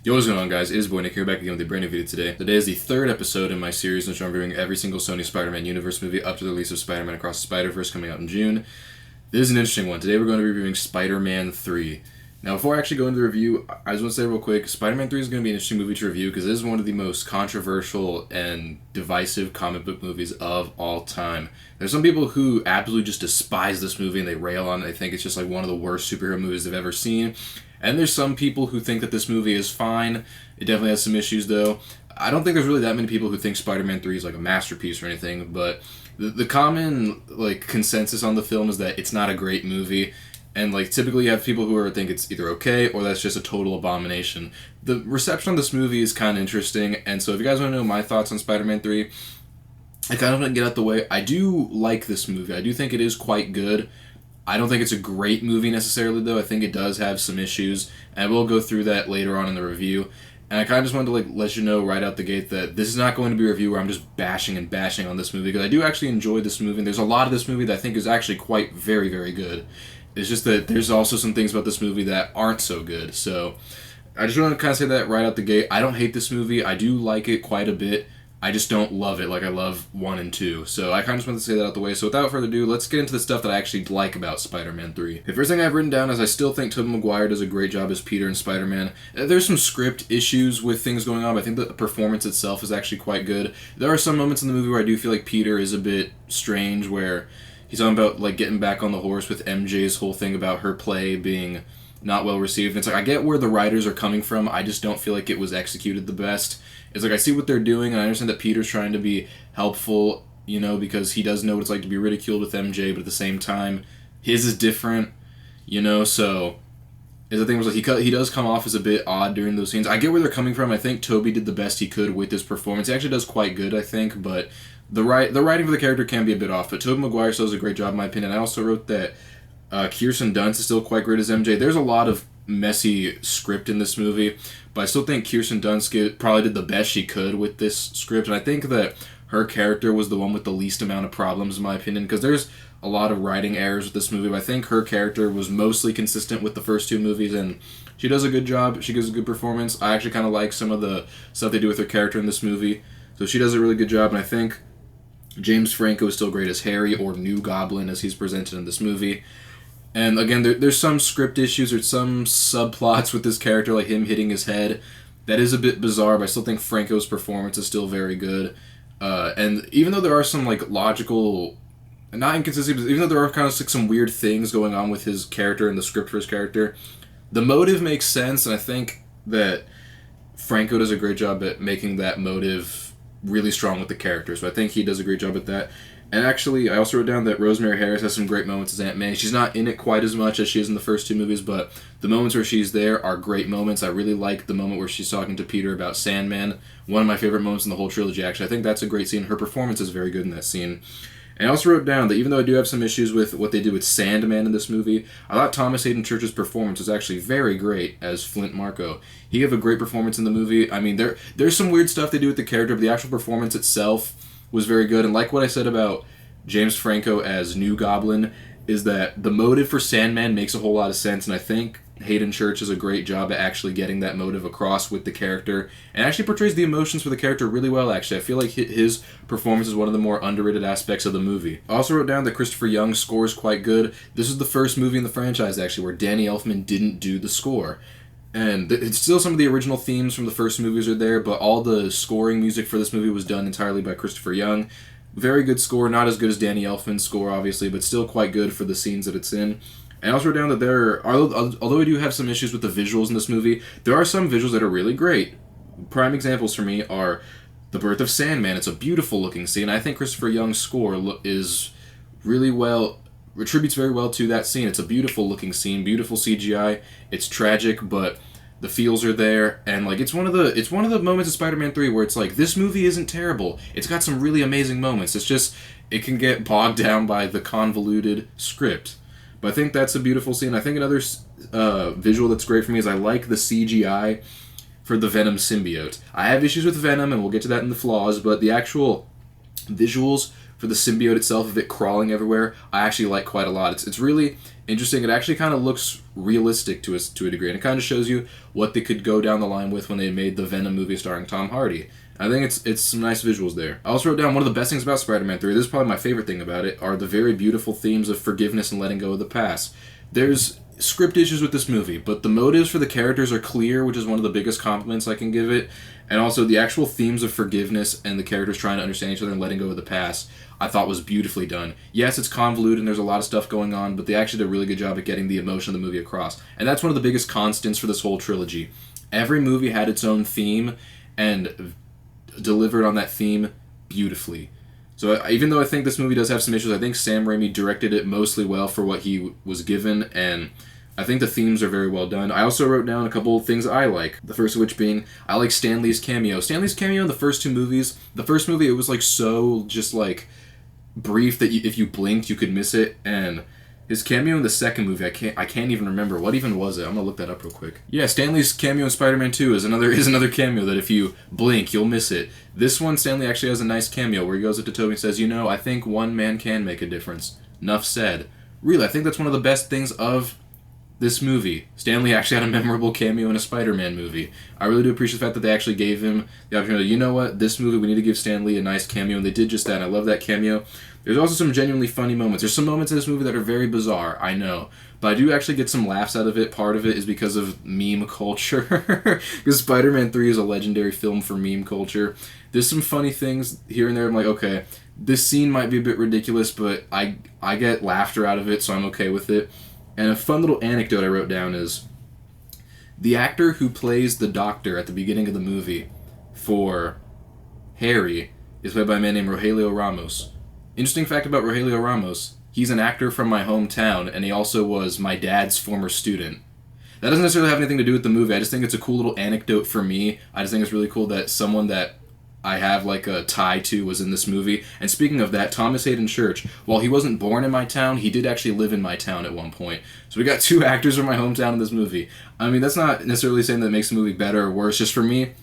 Yo, what's going on, guys? It is Boy Nick here, back again with a brand new video today. Today is the third episode in my series in which I'm reviewing every single Sony Spider-Man Universe movie up to the release of Spider-Man Across the Spider-Verse coming out in June. This is an interesting one. Today we're going to be reviewing Spider-Man 3. Now, before I actually go into the review, I just want to say real quick, Spider-Man 3 is going to be an interesting movie to review because it is one of the most controversial and divisive comic book movies of all time. There's some people who absolutely just despise this movie and they rail on it. They think it's just like one of the worst superhero movies they've ever seen. And there's some people who think that this movie is fine. It definitely has some issues, though. I don't think there's really that many people who think Spider-Man 3 is like a masterpiece or anything, but the common consensus on the film is that it's not a great movie. And typically you have people who think it's either okay or that's just a total abomination. The reception on this movie is kind of interesting, and so if you guys want to know my thoughts on Spider-Man 3, I kind of want to get out the way. I do like this movie. I do think it is quite good. I don't think it's a great movie necessarily, though. I think it does have some issues, and we'll go through that later on in the review. And I kind of just wanted to let you know right out the gate that this is not going to be a review where I'm just bashing on this movie, because I do actually enjoy this movie, and there's a lot of this movie that I think is actually quite very, very good. It's just that there's also some things about this movie that aren't so good. So I just want to kind of say that right out the gate. I don't hate this movie. I do like it quite a bit. I just don't love it like I love 1 and 2. So I kind of just wanted to say that out the way. So without further ado, let's get into the stuff that I actually like about Spider-Man 3. The first thing I've written down is I still think Tobey Maguire does a great job as Peter and Spider-Man. There's some script issues with things going on, but I think the performance itself is actually quite good. There are some moments in the movie where I do feel like Peter is a bit strange, where he's talking about getting back on the horse with MJ's whole thing about her play being not well received. And it's I get where the writers are coming from. I just don't feel like it was executed the best. It's I see what they're doing, and I understand that Peter's trying to be helpful, because he does know what it's like to be ridiculed with MJ, but at the same time, his is different, so the thing was he does come off as a bit odd during those scenes. I get where they're coming from. I think Toby did the best he could with his performance. He actually does quite good, I think, but the writing for the character can be a bit off, but Tobey Maguire still does a great job in my opinion. I also wrote that Kirsten Dunst is still quite great as MJ. There's a lot of messy script in this movie, but I still think Kirsten Dunst probably did the best she could with this script, and I think that her character was the one with the least amount of problems in my opinion, because there's a lot of writing errors with this movie, but I think her character was mostly consistent with the first 2 movies, and she does a good job. She gives a good performance. I actually kind of like some of the stuff they do with her character in this movie, so she does a really good job, and I think James Franco is still great as Harry, or New Goblin as he's presented in this movie. And again, there's some script issues or some subplots with this character, like him hitting his head. That is a bit bizarre, but I still think Franco's performance is still very good. And even though there are some logical, not inconsistencies, but even though there are kind of some weird things going on with his character and the script for his character, the motive makes sense, and I think that Franco does a great job at making that motive really strong with the character. So I think he does a great job at that. And actually, I also wrote down that Rosemary Harris has some great moments as Aunt May. She's not in it quite as much as she is in the first 2 movies, but the moments where she's there are great moments. I really like the moment where she's talking to Peter about Sandman. One of my favorite moments in the whole trilogy, actually. I think that's a great scene. Her performance is very good in that scene. And I also wrote down that even though I do have some issues with what they did with Sandman in this movie, I thought Thomas Hayden Church's performance was actually very great as Flint Marko. He gave a great performance in the movie. I mean, there's some weird stuff they do with the character, but the actual performance itself was very good. And like what I said about James Franco as New Goblin, is that the motive for Sandman makes a whole lot of sense, and I think Hayden Church does a great job at actually getting that motive across with the character, and actually portrays the emotions for the character really well, actually. I feel like his performance is one of the more underrated aspects of the movie. I also wrote down that Christopher Young's score is quite good. This is the first movie in the franchise, actually, where Danny Elfman didn't do the score. And it's still some of the original themes from the first movies are there, but all the scoring music for this movie was done entirely by Christopher Young. Very good score, not as good as Danny Elfman's score, obviously, but still quite good for the scenes that it's in. And I also wrote down that although I do have some issues with the visuals in this movie, there are some visuals that are really great. Prime examples for me are the birth of Sandman. It's a beautiful looking scene. I think Christopher Young's score is really attributes very well to that scene. It's a beautiful looking scene, beautiful CGI. It's tragic, but the feels are there, and it's one of the moments of Spider-Man 3 where it's this movie isn't terrible. It's got some really amazing moments. It's just it can get bogged down by the convoluted script. But I think that's a beautiful scene. I think another visual that's great for me is I like the CGI for the Venom symbiote. I have issues with Venom, and we'll get to that in the flaws, but the actual visuals for the symbiote itself of it crawling everywhere, I actually like quite a lot. It's really interesting. It actually kind of looks realistic to a degree, and it kind of shows you what they could go down the line with when they made the Venom movie starring Tom Hardy. I think it's some nice visuals there. I also wrote down one of the best things about Spider-Man 3, this is probably my favorite thing about it, are the very beautiful themes of forgiveness and letting go of the past. There's script issues with this movie, but the motives for the characters are clear, which is one of the biggest compliments I can give it. And also the actual themes of forgiveness and the characters trying to understand each other and letting go of the past, I thought was beautifully done. Yes, it's convoluted and there's a lot of stuff going on, but they actually did a really good job at getting the emotion of the movie across. And that's one of the biggest constants for this whole trilogy. Every movie had its own theme and delivered on that theme beautifully. So even though I think this movie does have some issues, I think Sam Raimi directed it mostly well for what he was given, and I think the themes are very well done. I also wrote down a couple of things I like. The first of which being, I like Stan Lee's cameo. Stan Lee's cameo in the first two movies, the first movie it was like so just like brief that if you blinked you could miss it, and his cameo in the second movie, I can't even remember. What even was it? I'm gonna look that up real quick. Yeah, Stan Lee's cameo in Spider-Man 2 is another cameo that if you blink, you'll miss it. This one, Stan Lee actually has a nice cameo where he goes up to Tobey and says, I think one man can make a difference. Nuff said. Really, I think that's one of the best things of this movie. Stan Lee actually had a memorable cameo in a Spider-Man movie. I really do appreciate the fact that they actually gave him the opportunity. This movie, we need to give Stan Lee a nice cameo, and they did just that, and I love that cameo. There's also some genuinely funny moments. There's some moments in this movie that are very bizarre, I know. But I do actually get some laughs out of it. Part of it is because of meme culture. Because Spider-Man 3 is a legendary film for meme culture. There's some funny things here and there. I'm like, okay, this scene might be a bit ridiculous, but I get laughter out of it, so I'm okay with it. And a fun little anecdote I wrote down is, the actor who plays the doctor at the beginning of the movie for Harry is played by a man named Rogelio Ramos. Interesting fact about Rogelio Ramos, he's an actor from my hometown, and he also was my dad's former student. That doesn't necessarily have anything to do with the movie, I just think it's a cool little anecdote for me. I just think it's really cool that someone that I have like a tie to was in this movie. And speaking of that, Thomas Hayden Church, while he wasn't born in my town, he did actually live in my town at one point. So we got two actors from my hometown in this movie. I mean, that's not necessarily saying that it makes the movie better or worse, just for me,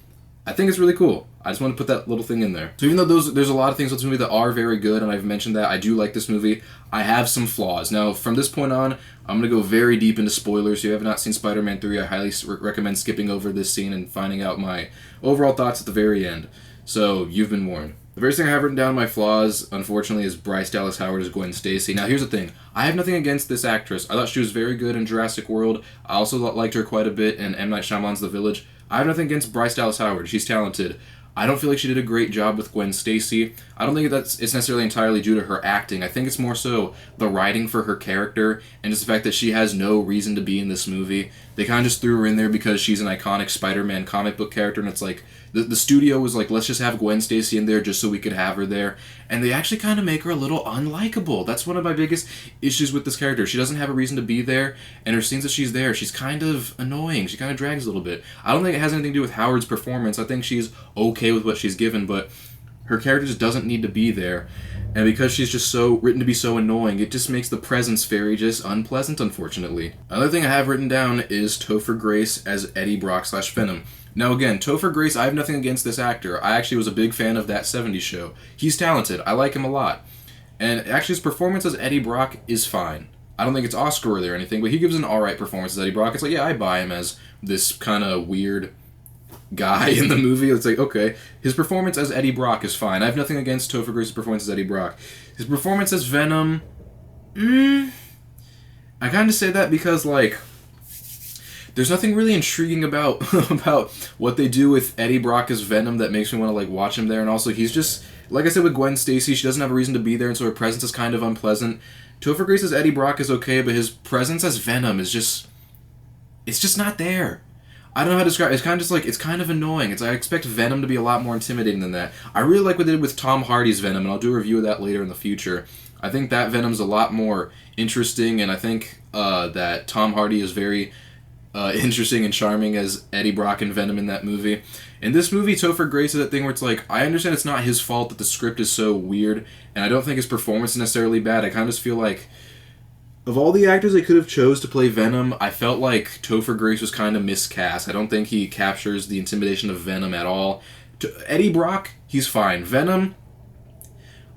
I think it's really cool. I just want to put that little thing in there. So even though there's a lot of things with this movie that are very good, and I've mentioned that, I do like this movie, I have some flaws. Now, from this point on, I'm going to go very deep into spoilers. If you have not seen Spider-Man 3, I highly recommend skipping over this scene and finding out my overall thoughts at the very end. So, you've been warned. The first thing I have written down my flaws, unfortunately, is Bryce Dallas Howard as Gwen Stacy. Now, here's the thing. I have nothing against this actress. I thought she was very good in Jurassic World. I also liked her quite a bit in M. Night Shyamalan's The Village. I have nothing against Bryce Dallas Howard. She's talented. I don't feel like she did a great job with Gwen Stacy. I don't think it's necessarily entirely due to her acting. I think it's more so the writing for her character and just the fact that she has no reason to be in this movie. They kind of just threw her in there because she's an iconic Spider-Man comic book character, and it's like, the studio was like, let's just have Gwen Stacy in there just so we could have her there. And they actually kind of make her a little unlikable. That's one of my biggest issues with this character. She doesn't have a reason to be there, and her scenes that she's there, she's kind of annoying. She kind of drags a little bit. I don't think it has anything to do with Howard's performance. I think she's okay with what she's given, but her character just doesn't need to be there. And because she's just so written to be so annoying, it just makes the presence very just unpleasant, unfortunately. Another thing I have written down is Topher Grace as Eddie Brock / Venom. Now again, Topher Grace, I have nothing against this actor. I actually was a big fan of That 70s Show. He's talented. I like him a lot. And actually his performance as Eddie Brock is fine. I don't think it's Oscar-worthy or anything, but he gives an alright performance as Eddie Brock. It's like, yeah, I buy him as this kind of weird guy in the movie. It's like, okay, his performance as Eddie Brock is fine. I have nothing against Topher Grace's performance as Eddie Brock. His performance as Venom, I kind of say that because, like, there's nothing really intriguing about what they do with Eddie Brock as Venom that makes me want to, like, watch him there. And also, he's just, like I said with Gwen Stacy, she doesn't have a reason to be there, and so her presence is kind of unpleasant. Topher Grace as Eddie Brock is okay, but his presence as Venom is just, it's just not there. I don't know how to describe it. It's kind of just like, it's kind of annoying. I expect Venom to be a lot more intimidating than that. I really like what they did with Tom Hardy's Venom, and I'll do a review of that later in the future. I think that Venom's a lot more interesting, and I think that Tom Hardy is very interesting and charming as Eddie Brock and Venom in that movie. In this movie, Topher Grace is that thing where it's like, I understand it's not his fault that the script is so weird, and I don't think his performance is necessarily bad. I kind of just feel like, of all the actors they could have chose to play Venom, I felt like Topher Grace was kind of miscast. I don't think he captures the intimidation of Venom at all. Eddie Brock, he's fine. Venom,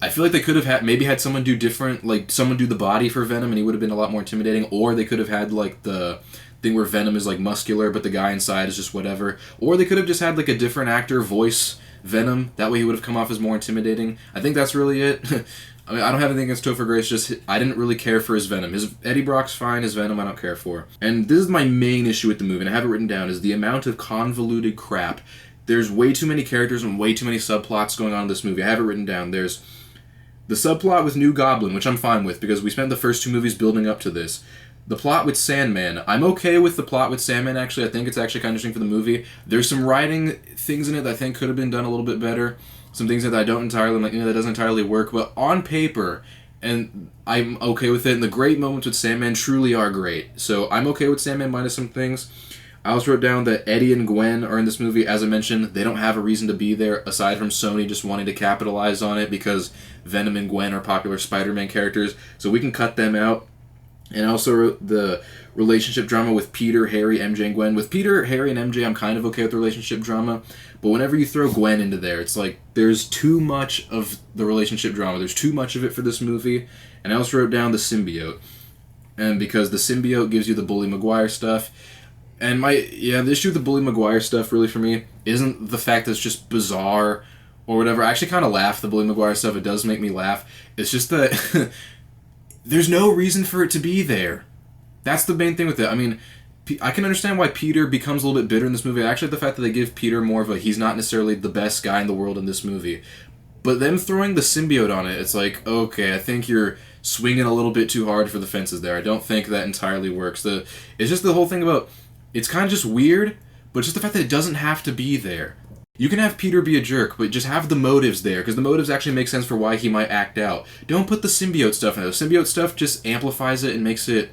I feel like they could have had someone do different, like someone do the body for Venom, and he would have been a lot more intimidating. Or they could have had like the thing where Venom is like muscular, but the guy inside is just whatever. Or they could have just had like a different actor voice Venom. That way he would have come off as more intimidating. I think that's really it. I mean, I don't have anything against Topher Grace, just I didn't really care for his Venom. His Eddie Brock's fine, his Venom I don't care for. And this is my main issue with the movie, and I have it written down, is the amount of convoluted crap. There's way too many characters and way too many subplots going on in this movie. I have it written down. There's the subplot with New Goblin, which I'm fine with, because we spent the first 2 movies building up to this. The plot with Sandman. I'm okay with the plot with Sandman, actually. I think it's actually kind of interesting for the movie. There's some writing things in it that I think could have been done a little bit better. Some things that I don't entirely, I'm like, that doesn't entirely work. But on paper, and I'm okay with it, and the great moments with Sandman truly are great. So I'm okay with Sandman minus some things. I also wrote down that Eddie and Gwen are in this movie. As I mentioned, they don't have a reason to be there, aside from Sony just wanting to capitalize on it because Venom and Gwen are popular Spider-Man characters. So we can cut them out. And I also wrote the relationship drama with Peter, Harry, MJ, and Gwen. With Peter, Harry, and MJ, I'm kind of okay with the relationship drama. But whenever you throw Gwen into there, it's like there's too much of the relationship drama. There's too much of it for this movie. And I also wrote down the symbiote. And because the symbiote gives you the Bully Maguire stuff. And the issue with the Bully Maguire stuff really for me isn't the fact that it's just bizarre or whatever. I actually kind of laugh at the Bully Maguire stuff. It does make me laugh. It's just that there's no reason for it to be there. That's the main thing with it. I mean, I can understand why Peter becomes a little bit bitter in this movie. I actually like the fact that they give Peter more of a, he's not necessarily the best guy in the world in this movie. But them throwing the symbiote on it, it's like, okay, I think you're swinging a little bit too hard for the fences there. I don't think that entirely works. It's just the whole thing about, it's kind of just weird, but it's just the fact that it doesn't have to be there. You can have Peter be a jerk, but just have the motives there, because the motives actually make sense for why he might act out. Don't put the symbiote stuff in there. The symbiote stuff just amplifies it and makes it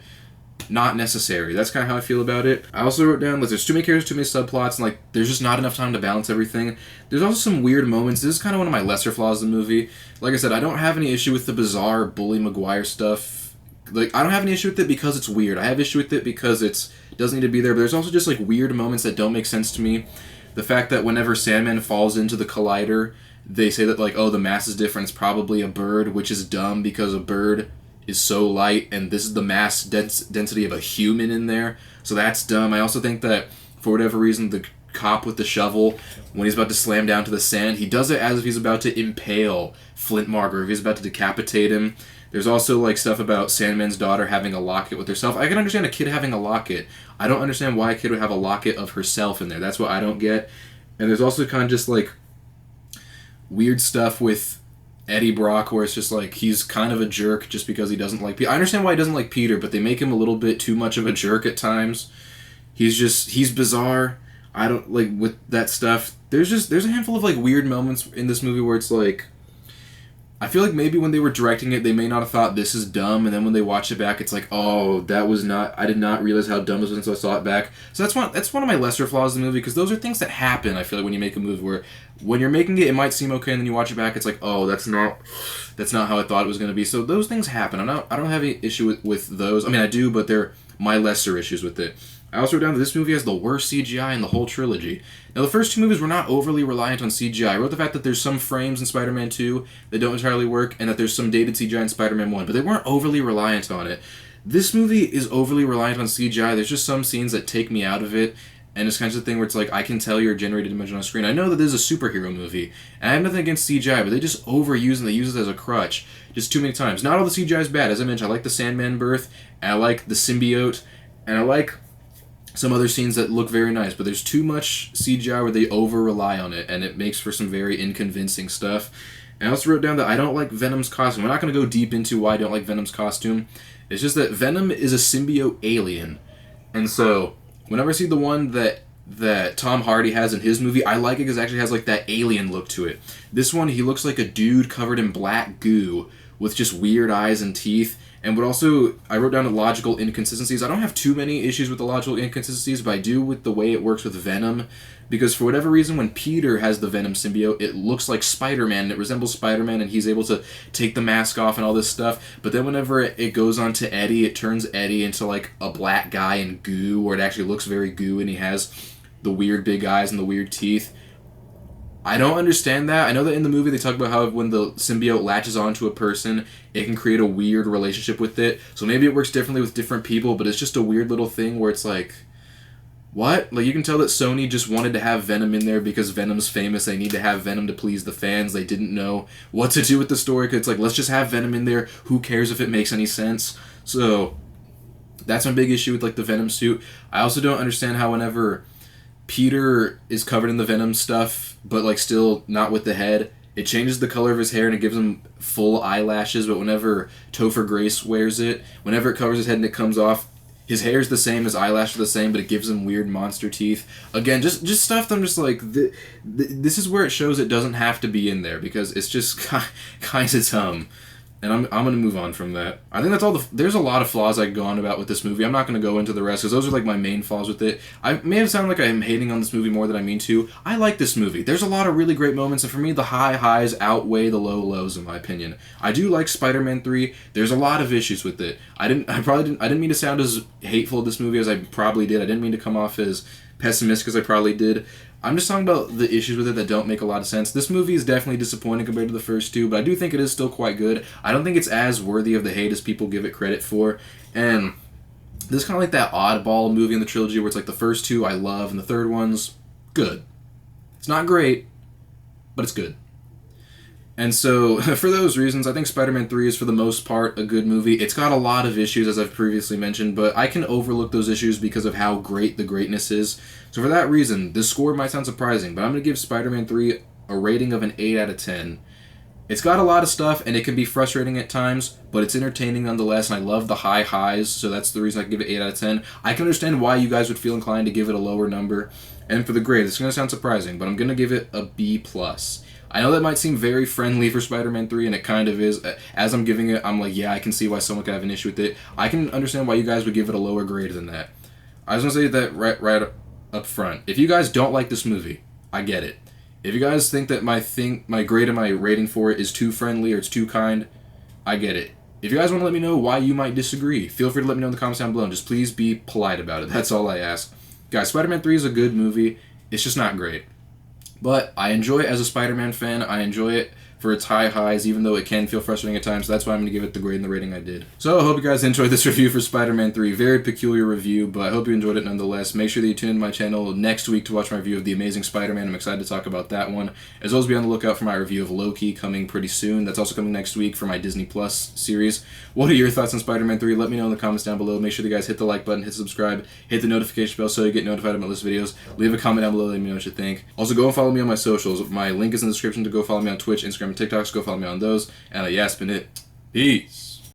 not necessary. That's kind of how I feel about it. I also wrote down, there's too many characters, too many subplots, and like there's just not enough time to balance everything. There's also some weird moments. This is kind of one of my lesser flaws in the movie. Like I said, I don't have any issue with the bizarre Bully Maguire stuff. Like, I don't have any issue with it because it's weird. I have issue with it because it doesn't need to be there, but there's also just like weird moments that don't make sense to me. The fact that whenever Sandman falls into the collider, they say that, like, oh, the mass is different. It's probably a bird, which is dumb because a bird is so light, and this is the mass density of a human in there. So that's dumb. I also think that, for whatever reason, the cop with the shovel, when he's about to slam down to the sand, he does it as if he's about to impale Flint Marker, if he's about to decapitate him. There's also, like, stuff about Sandman's daughter having a locket with herself. I can understand a kid having a locket. I don't understand why a kid would have a locket of herself in there. That's what I don't get. And there's also kind of just, like, weird stuff with Eddie Brock where it's just, like, he's kind of a jerk just because he doesn't like Peter. I understand why he doesn't like Peter, but they make him a little bit too much of a jerk at times. He's bizarre. I don't, like, with that stuff. There's a handful of, like, weird moments in this movie where it's, like, I feel like maybe when they were directing it, they may not have thought this is dumb, and then when they watch it back, it's like, oh, I did not realize how dumb this was until I saw it back. So that's one of my lesser flaws in the movie, because those are things that happen, I feel like, when you make a movie, where when you're making it, it might seem okay, and then you watch it back, it's like, oh, that's not how I thought it was going to be. So those things happen. I don't have any issue with those. I mean, I do, but they're my lesser issues with it. I also wrote down that this movie has the worst CGI in the whole trilogy. Now, the first 2 movies were not overly reliant on CGI. I wrote the fact that there's some frames in Spider-Man 2 that don't entirely work, and that there's some dated CGI in Spider-Man 1, but they weren't overly reliant on it. This movie is overly reliant on CGI. There's just some scenes that take me out of it, and it's kind of the thing where it's like, I can tell you're a generated image on a screen. I know that this is a superhero movie, and I have nothing against CGI, but they just overuse and they use it as a crutch just too many times. Not all the CGI is bad. As I mentioned, I like the Sandman birth, and I like the symbiote, and I like some other scenes that look very nice, but there's too much CGI where they over-rely on it, and it makes for some very inconvincing stuff. And I also wrote down that I don't like Venom's costume. I'm not going to go deep into why I don't like Venom's costume. It's just that Venom is a symbiote alien. And so, whenever I see the one that Tom Hardy has in his movie, I like it because it actually has like that alien look to it. This one, he looks like a dude covered in black goo with just weird eyes and teeth. And what also, I wrote down the logical inconsistencies. I don't have too many issues with the logical inconsistencies, but I do with the way it works with Venom. Because for whatever reason, when Peter has the Venom symbiote, it looks like Spider-Man, and it resembles Spider-Man, and he's able to take the mask off and all this stuff. But then whenever it goes on to Eddie, it turns Eddie into like a black guy in goo, where it actually looks very goo, and he has the weird big eyes and the weird teeth. I don't understand that. I know that in the movie they talk about how when the symbiote latches onto a person, it can create a weird relationship with it. So maybe it works differently with different people, but it's just a weird little thing where it's like, what? Like, you can tell that Sony just wanted to have Venom in there because Venom's famous. They need to have Venom to please the fans. They didn't know what to do with the story, because it's like, let's just have Venom in there. Who cares if it makes any sense? So that's my big issue with, like, the Venom suit. I also don't understand how whenever Peter is covered in the Venom stuff, but, like, still not with the head, it changes the color of his hair and it gives him full eyelashes, but whenever Topher Grace wears it, whenever it covers his head and it comes off, his hair's the same, his eyelashes are the same, but it gives him weird monster teeth. Again, just stuff that I'm just like, this is where it shows it doesn't have to be in there, because it's just kind of dumb. And I'm going to move on from that. I think that's all there's a lot of flaws I could go on about with this movie. I'm not going to go into the rest, because those are like my main flaws with it. I may have sounded like I'm hating on this movie more than I mean to. I like this movie. There's a lot of really great moments, and for me, the high highs outweigh the low lows, in my opinion. I do like Spider-Man 3. There's a lot of issues with it. I didn't mean to sound as hateful of this movie as I probably did. I didn't mean to come off as pessimistic as I probably did. I'm just talking about the issues with it that don't make a lot of sense. This movie is definitely disappointing compared to the first two, but I do think it is still quite good. I don't think it's as worthy of the hate as people give it credit for. And this is kind of like that oddball movie in the trilogy where it's like the first two I love and the third one's good. It's not great, but it's good. And so, for those reasons, I think Spider-Man 3 is for the most part a good movie. It's got a lot of issues, as I've previously mentioned, but I can overlook those issues because of how great the greatness is. So for that reason, this score might sound surprising, but I'm going to give Spider-Man 3 a rating of an 8 out of 10. It's got a lot of stuff, and it can be frustrating at times, but it's entertaining nonetheless, and I love the high highs, so that's the reason I can give it 8 out of 10. I can understand why you guys would feel inclined to give it a lower number. And for the grade, it's going to sound surprising, but I'm going to give it a B+. I know that might seem very friendly for Spider-Man 3, and it kind of is. As I'm giving it, I'm like, yeah, I can see why someone could have an issue with it. I can understand why you guys would give it a lower grade than that. I was going to say that right up front. If you guys don't like this movie, I get it. If you guys think that my grade and my rating for it is too friendly or it's too kind, I get it. If you guys want to let me know why you might disagree, feel free to let me know in the comments down below, and just please be polite about it. That's all I ask. Guys, Spider-Man 3 is a good movie. It's just not great. But I enjoy it as a Spider-Man fan. I enjoy it for its high highs, even though it can feel frustrating at times. So that's why I'm going to give it the grade and the rating I did. So I hope you guys enjoyed this review for Spider-Man 3. Very peculiar review, but I hope you enjoyed it nonetheless. Make sure that you tune in to my channel next week to watch my review of The Amazing Spider-Man. I'm excited to talk about that one. As well as be on the lookout for my review of Loki coming pretty soon. That's also coming next week for my Disney Plus series. What are your thoughts on Spider-Man 3? Let me know in the comments down below. Make sure that you guys hit the like button, hit subscribe, hit the notification bell so you get notified about latest videos. Leave a comment down below, let me know what you think. Also, go and follow me on my socials. My link is in the description to go follow me on Twitch, Instagram, and TikTok, so go follow me on those. And yeah, it's been it. Peace.